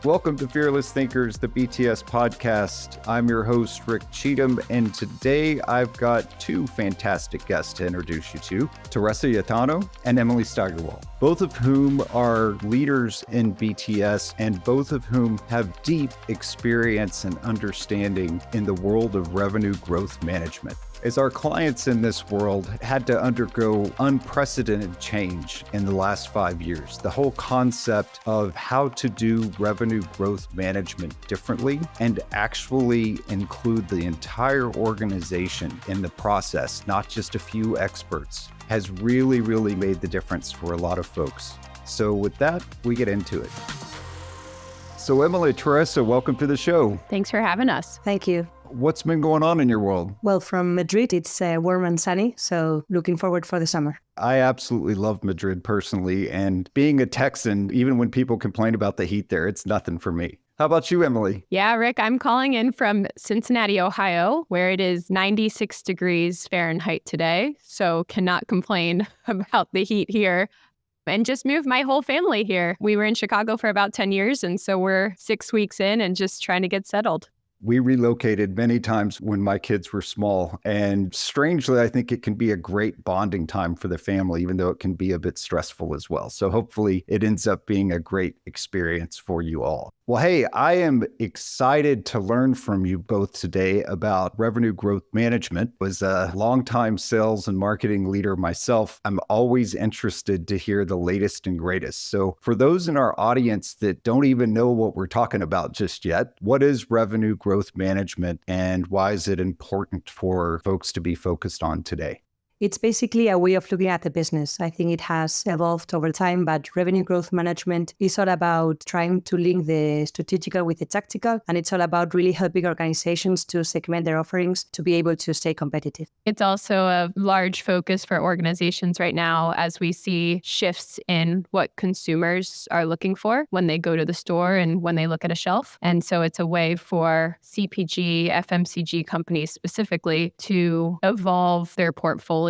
Welcome to Fearless Thinkers, the BTS podcast. I'm your host, Rick Cheatham, and today I've got two fantastic guests to introduce you to, Teresa Yetano and Emily Steigerwald, both of whom are leaders in BTS and both of whom have deep experience and understanding in the world of revenue growth management. As our clients in this world had to undergo unprecedented change in the last 5 years, the whole concept of how to do revenue growth management differently and actually include the entire organization in the process, not just a few experts, has really made the difference for a lot of folks. So with that, we get into it. So Emily, Teresa, welcome to the show. Thanks for having us. Thank you. What's been going on in your world? Well, from Madrid, it's warm and sunny, so looking forward for the summer. I absolutely love Madrid personally, and being a Texan, even when people complain about the heat there, it's nothing for me. How about you, Emily? Yeah, Rick, I'm calling in from Cincinnati, Ohio, where it is 96 degrees Fahrenheit today, so cannot complain about the heat here. And just moved my whole family here. We were in Chicago for about 10 years, and so we're 6 weeks in and just trying to get settled. We relocated many times when my kids were small, and strangely, I think it can be a great bonding time for the family, even though it can be a bit stressful as well. So hopefully it ends up being a great experience for you all. Well, hey, I am excited to learn from you both today about revenue growth management. As a longtime sales and marketing leader myself, I'm always interested to hear the latest and greatest. So for those in our audience that don't even know what we're talking about just yet, what is revenue growth management and why is it important for folks to be focused on today? It's basically a way of looking at the business. I think it has evolved over time, but revenue growth management is all about trying to link the strategical with the tactical, and it's all about really helping organizations to segment their offerings to be able to stay competitive. It's also a large focus for organizations right now as we see shifts in what consumers are looking for when they go to the store and when they look at a shelf. And so it's a way for CPG, FMCG companies specifically to evolve their portfolio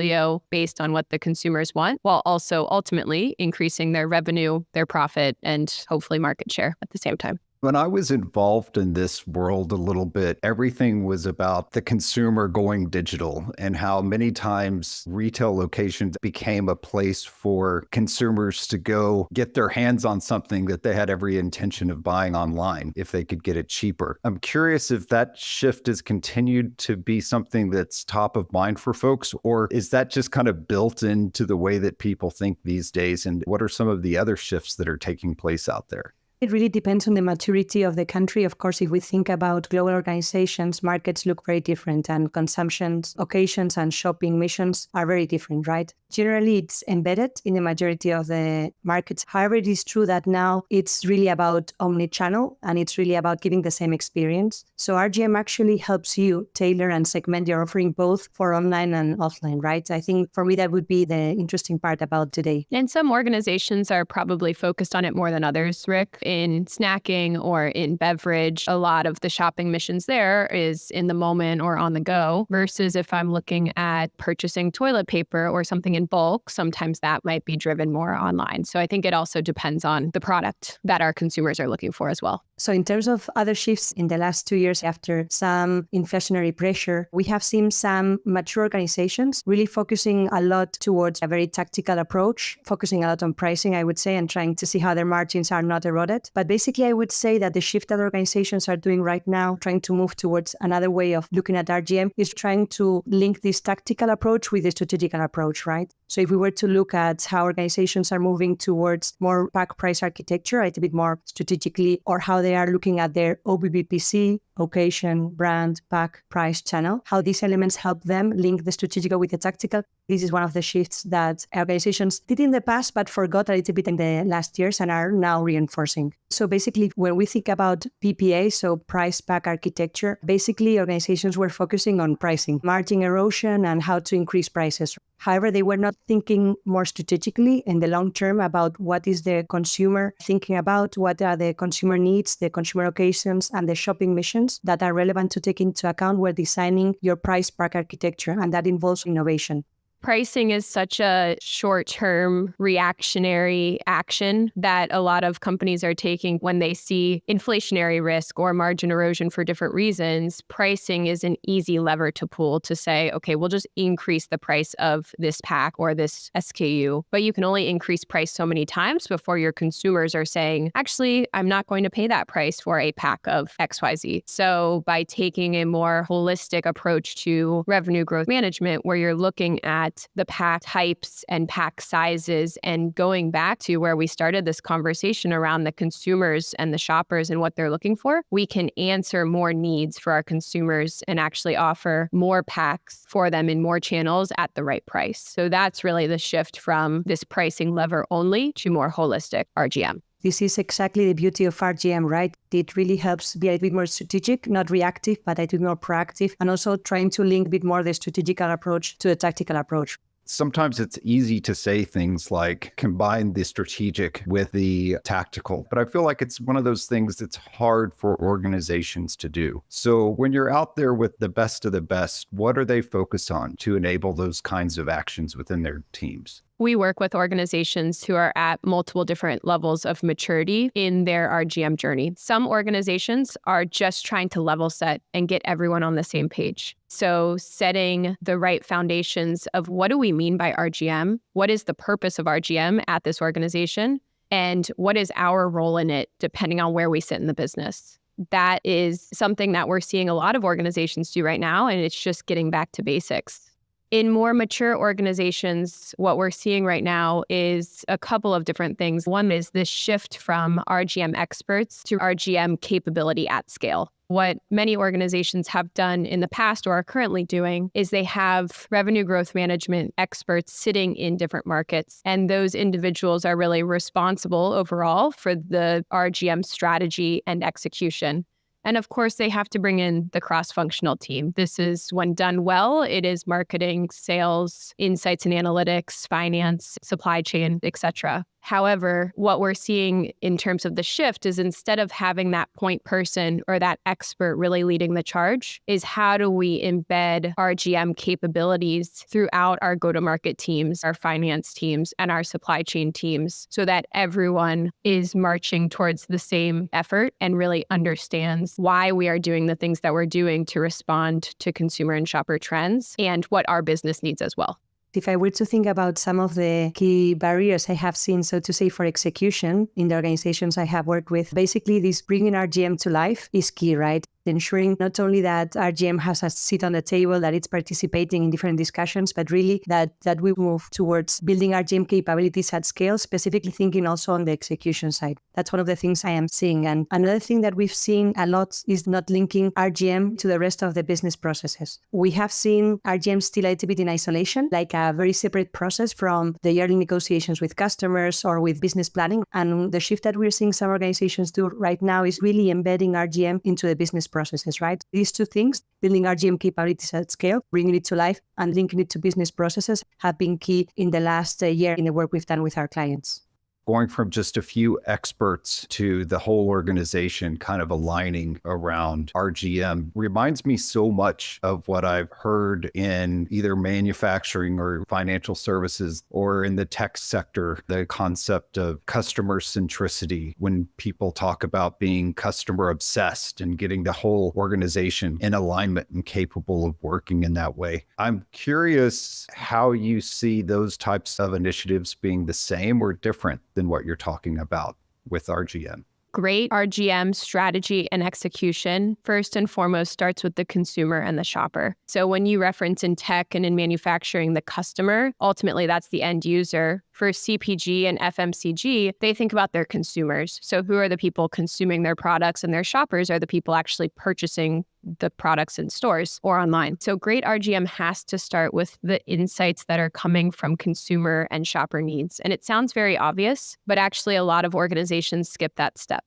based on what the consumers want, while also ultimately increasing their revenue, their profit, and hopefully market share at the same time. When I was involved in this world a little bit, everything was about the consumer going digital and how many times retail locations became a place for consumers to go get their hands on something that they had every intention of buying online if they could get it cheaper. I'm curious if that shift has continued to be something that's top of mind for folks, or is that just kind of built into the way that people think these days? And what are some of the other shifts that are taking place out there? It really depends on the maturity of the country. Of course, if we think about global organizations, markets look very different and consumptions, occasions and shopping missions are very different, right? Generally, it's embedded in the majority of the markets. However, it is true that now it's really about omni-channel and it's really about giving the same experience. So RGM actually helps you tailor and segment your offering both for online and offline, right? I think for me, that would be the interesting part about today. And some organizations are probably focused on it more than others, Rick. In snacking or in beverage, a lot of the shopping missions there is in the moment or on the go, versus if I'm looking at purchasing toilet paper or something in bulk, sometimes that might be driven more online. So I think it also depends on the product that our consumers are looking for as well. So in terms of other shifts in the last 2 years after some inflationary pressure, we have seen some mature organizations really focusing a lot towards a very tactical approach, focusing a lot on pricing, I would say, and trying to see how their margins are not eroded. But basically, I would say that the shift that organizations are doing right now, trying to move towards another way of looking at RGM, is trying to link this tactical approach with the strategical approach, right? So if we were to look at how organizations are moving towards more pack price architecture, right, a bit more strategically, or how they are looking at their OBBPC, occasion, brand, pack, price, channel, how these elements help them link the strategical with the tactical. This is one of the shifts that organizations did in the past, but forgot a little bit in the last years and are now reinforcing. So basically, when we think about PPA, so price pack architecture, basically organizations were focusing on pricing, margin erosion, and how to increase prices. However, they were not thinking more strategically in the long term about what is the consumer thinking about, what are the consumer needs, the consumer occasions, and the shopping missions that are relevant to take into account when designing your price pack architecture, and that involves innovation. Pricing is such a short-term reactionary action that a lot of companies are taking when they see inflationary risk or margin erosion for different reasons. Pricing is an easy lever to pull to say, okay, we'll just increase the price of this pack or this SKU. But you can only increase price so many times before your consumers are saying, actually, I'm not going to pay that price for a pack of XYZ. So by taking a more holistic approach to revenue growth management, where you're looking at the pack types and pack sizes and going back to where we started this conversation around the consumers and the shoppers and what they're looking for, we can answer more needs for our consumers and actually offer more packs for them in more channels at the right price. So that's really the shift from this pricing lever only to more holistic RGM. This is exactly the beauty of RGM, right? It really helps be a little bit more strategic, not reactive, but a little bit more proactive, and also trying to link a bit more the strategical approach to the tactical approach. Sometimes it's easy to say things like combine the strategic with the tactical, but I feel like it's one of those things that's hard for organizations to do. So when you're out there with the best of the best, what are they focused on to enable those kinds of actions within their teams? We work with organizations who are at multiple different levels of maturity in their RGM journey. Some organizations are just trying to level set and get everyone on the same page. So setting the right foundations of what do we mean by RGM? What is the purpose of RGM at this organization? And what is our role in it, depending on where we sit in the business? That is something that we're seeing a lot of organizations do right now, and it's just getting back to basics. In more mature organizations, what we're seeing right now is a couple of different things. One is this shift from RGM experts to RGM capability at scale. What many organizations have done in the past or are currently doing is they have revenue growth management experts sitting in different markets. And those individuals are really responsible overall for the RGM strategy and execution. And of course, they have to bring in the cross-functional team. This is, when done well, it is marketing, sales, insights and analytics, finance, supply chain, etc. However, what we're seeing in terms of the shift is instead of having that point person or that expert really leading the charge, is how do we embed RGM capabilities throughout our go-to-market teams, our finance teams, and our supply chain teams so that everyone is marching towards the same effort and really understands why we are doing the things that we're doing to respond to consumer and shopper trends and what our business needs as well. If I were to think about some of the key barriers I have seen, so to say, for execution in the organizations I have worked with, basically this bringing RGM to life is key, right? Ensuring not only that RGM has a seat on the table, that it's participating in different discussions, but really that we move towards building RGM capabilities at scale, specifically thinking also on the execution side. That's one of the things I am seeing. And another thing that we've seen a lot is not linking RGM to the rest of the business processes. We have seen RGM still a little bit in isolation, like a very separate process from the yearly negotiations with customers or with business planning. And the shift that we're seeing some organizations do right now is really embedding RGM into the business processes, right? These two things, building RGM capabilities at scale, bringing it to life, and linking it to business processes have been key in the last year in the work we've done with our clients. Going from just a few experts to the whole organization kind of aligning around RGM reminds me so much of what I've heard in either manufacturing or financial services or in the tech sector, the concept of customer centricity, when people talk about being customer obsessed and getting the whole organization in alignment and capable of working in that way. I'm curious how you see those types of initiatives being the same or different than what you're talking about with RGM. Great RGM strategy and execution, first and foremost, starts with the consumer and the shopper. So when you reference in tech and in manufacturing the customer, ultimately that's the end user. For CPG and FMCG, they think about their consumers. So who are the people consuming their products, and their shoppers are the people actually purchasing the products in stores or online. So great RGM has to start with the insights that are coming from consumer and shopper needs. And it sounds very obvious, but actually a lot of organizations skip that step.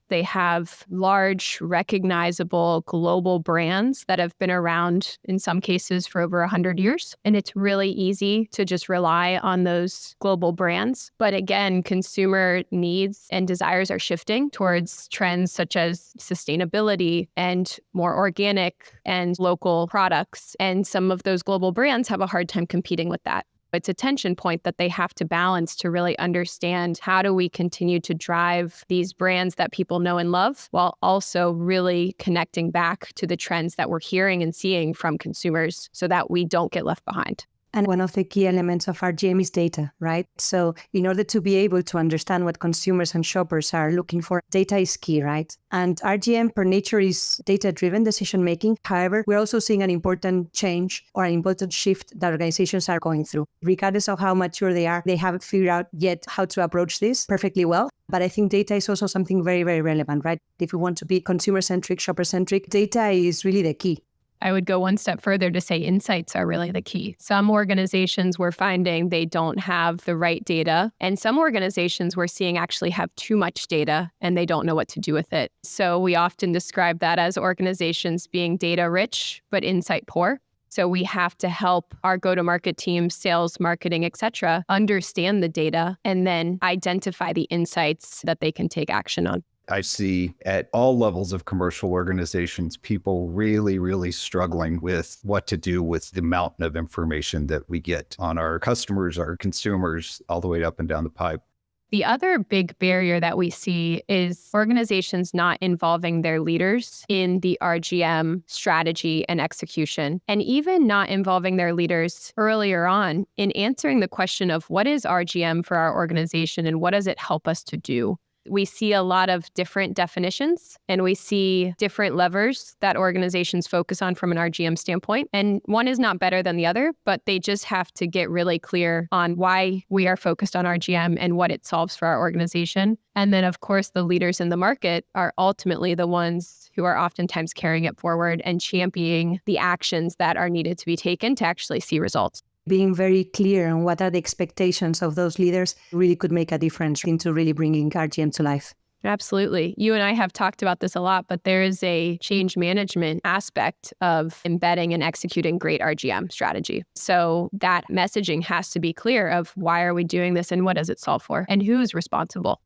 They have large, recognizable global brands that have been around in some cases for over 100 years. And it's really easy to just rely on those global brands. But again, consumer needs and desires are shifting towards trends such as sustainability and more organic and local products. And some of those global brands have a hard time competing with that. It's a tension point that they have to balance to really understand how do we continue to drive these brands that people know and love while also really connecting back to the trends that we're hearing and seeing from consumers so that we don't get left behind. And one of the key elements of RGM is data, right? So in order to be able to understand what consumers and shoppers are looking for, data is key, right? And RGM per nature is data-driven decision-making. However, we're also seeing an important change or an important shift that organizations are going through. Regardless of how mature they are, they haven't figured out yet how to approach this perfectly well. But I think data is also something very, very relevant, right? If we want to be consumer-centric, shopper-centric, data is really the key. I would go one step further to say insights are really the key. Some organizations we're finding they don't have the right data, and some organizations we're seeing actually have too much data and they don't know what to do with it. So we often describe that as organizations being data rich, but insight poor. So we have to help our go-to-market teams, sales, marketing, et cetera, understand the data and then identify the insights that they can take action on. I see at all levels of commercial organizations, people really, really struggling with what to do with the mountain of information that we get on our customers, our consumers, all the way up and down the pipe. The other big barrier that we see is organizations not involving their leaders in the RGM strategy and execution, and even not involving their leaders earlier on in answering the question of what is RGM for our organization and what does it help us to do? We see a lot of different definitions and we see different levers that organizations focus on from an RGM standpoint. And one is not better than the other, but they just have to get really clear on why we are focused on RGM and what it solves for our organization. And then, of course, the leaders in the market are ultimately the ones who are oftentimes carrying it forward and championing the actions that are needed to be taken to actually see results. Being very clear on what are the expectations of those leaders really could make a difference into really bringing RGM to life. Absolutely. You and I have talked about this a lot, but there is a change management aspect of embedding and executing great RGM strategy. So that messaging has to be clear of why are we doing this and what does it solve for and who is responsible.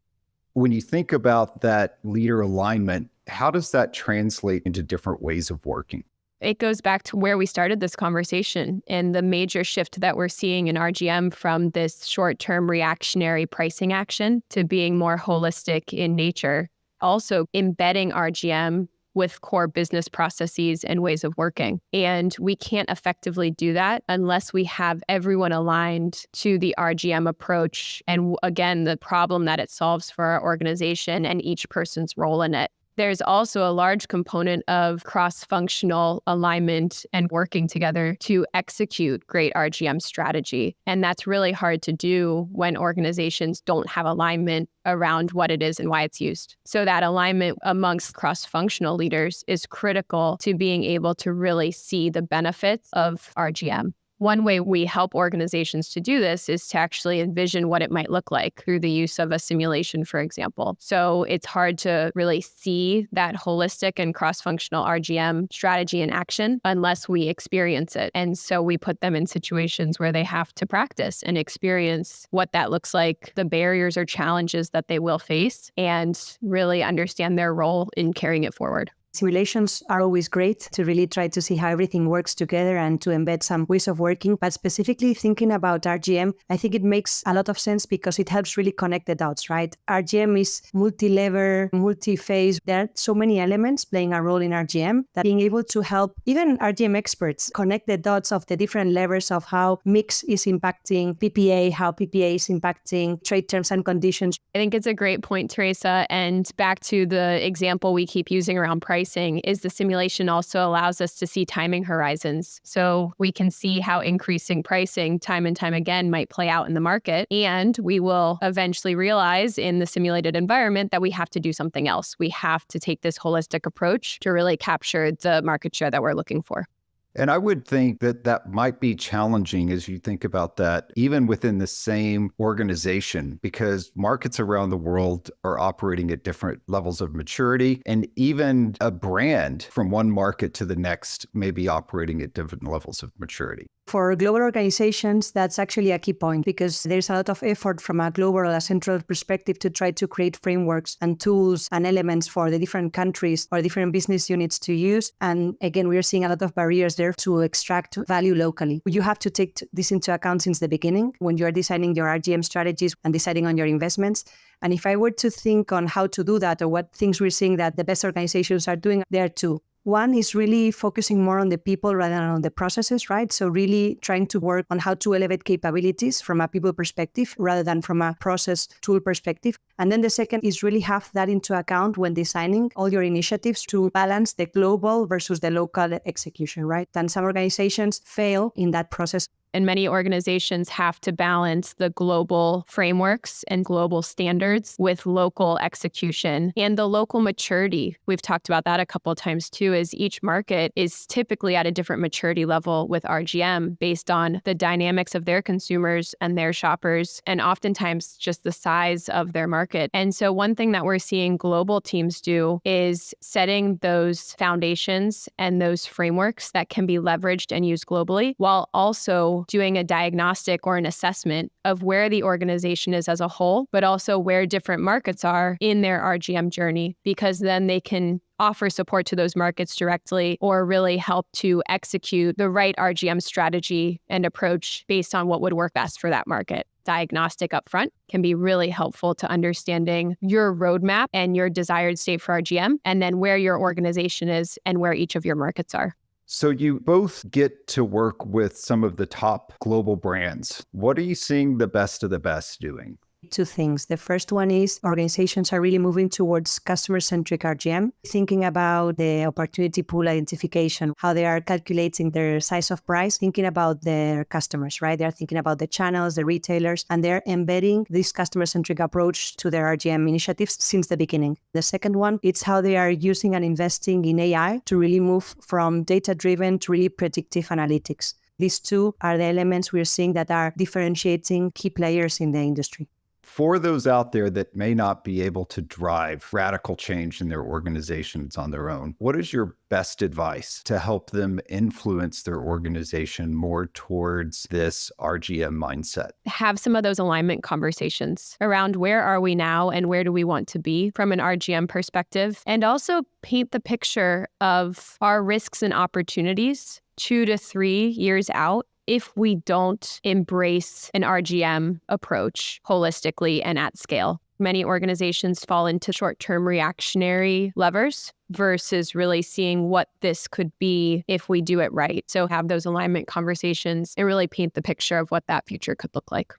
When you think about that leader alignment, how does that translate into different ways of working? It goes back to where we started this conversation and the major shift that we're seeing in RGM from this short-term reactionary pricing action to being more holistic in nature. Also embedding RGM with core business processes and ways of working. And we can't effectively do that unless we have everyone aligned to the RGM approach and again, the problem that it solves for our organization and each person's role in it. There's also a large component of cross-functional alignment and working together to execute great RGM strategy. And that's really hard to do when organizations don't have alignment around what it is and why it's used. So that alignment amongst cross-functional leaders is critical to being able to really see the benefits of RGM. One way we help organizations to do this is to actually envision what it might look like through the use of a simulation, for example. So it's hard to really see that holistic and cross-functional RGM strategy in action unless we experience it. And so we put them in situations where they have to practice and experience what that looks like, the barriers or challenges that they will face, and really understand their role in carrying it forward. Simulations are always great to really try to see how everything works together and to embed some ways of working. But specifically thinking about RGM, I think it makes a lot of sense because it helps really connect the dots, right? RGM is multi-level, multi-phase. There are so many elements playing a role in RGM that being able to help even RGM experts connect the dots of the different levels of how mix is impacting PPA, how PPA is impacting trade terms and conditions. I think it's a great point, Teresa. And back to the example we keep using around pricing is the simulation also allows us to see timing horizons. So we can see how increasing pricing time and time again might play out in the market. And we will eventually realize in the simulated environment that we have to do something else. We have to take this holistic approach to really capture the market share that we're looking for. And I would think that that might be challenging as you think about that, even within the same organization, because markets around the world are operating at different levels of maturity. And even a brand from one market to the next may be operating at different levels of maturity. For global organizations, that's actually a key point because there's a lot of effort from a global or a central perspective to try to create frameworks and tools and elements for the different countries or different business units to use. And again, we're seeing a lot of barriers there to extract value locally. You have to take this into account since the beginning when you are designing your RGM strategies and deciding on your investments. And if I were to think on how to do that or what things we're seeing that the best organizations are doing, there are two. One is really focusing more on the people rather than on the processes, right? So really trying to work on how to elevate capabilities from a people perspective rather than from a process tool perspective. And then the second is really have that into account when designing all your initiatives to balance the global versus the local execution, right? And some organizations fail in that process. And many organizations have to balance the global frameworks and global standards with local execution and the local maturity. We've talked about that a couple of times too, is each market is typically at a different maturity level with RGM based on the dynamics of their consumers and their shoppers, and oftentimes just the size of their market. And so one thing that we're seeing global teams do is setting those foundations and those frameworks that can be leveraged and used globally, while also doing a diagnostic or an assessment of where the organization is as a whole, but also where different markets are in their RGM journey, because then they can offer support to those markets directly or really help to execute the right RGM strategy and approach based on what would work best for that market. Diagnostic upfront can be really helpful to understanding your roadmap and your desired state for RGM, and then where your organization is and where each of your markets are. So you both get to work with some of the top global brands. What are you seeing the best of the best doing? Two things. The first one is organizations are really moving towards customer-centric RGM, thinking about the opportunity pool identification, how they are calculating their size of price, thinking about their customers, right? They're thinking about the channels, the retailers, and they're embedding this customer-centric approach to their RGM initiatives since the beginning. The second one, it's how they are using and investing in AI to really move from data-driven to really predictive analytics. These two are the elements we're seeing that are differentiating key players in the industry. For those out there that may not be able to drive radical change in their organizations on their own, what is your best advice to help them influence their organization more towards this RGM mindset? Have some of those alignment conversations around where are we now and where do we want to be from an RGM perspective, and also paint the picture of our risks and opportunities 2 to 3 years out if we don't embrace an RGM approach holistically and at scale. Many organizations fall into short-term reactionary levers versus really seeing what this could be if we do it right. So have those alignment conversations and really paint the picture of what that future could look like.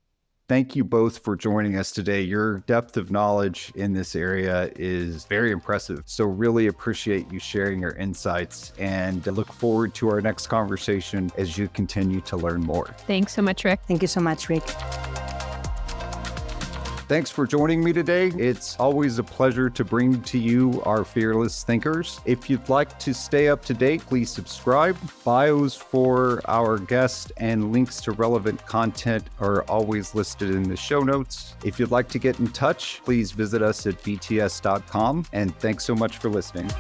Thank you both for joining us today. Your depth of knowledge in this area is very impressive. So really appreciate you sharing your insights, and I look forward to our next conversation as you continue to learn more. Thanks so much, Rick. Thank you so much, Rick. Thanks for joining me today. It's always a pleasure to bring to you our fearless thinkers. If you'd like to stay up to date, please subscribe. Bios for our guests and links to relevant content are always listed in the show notes. If you'd like to get in touch, please visit us at bts.com. And thanks so much for listening.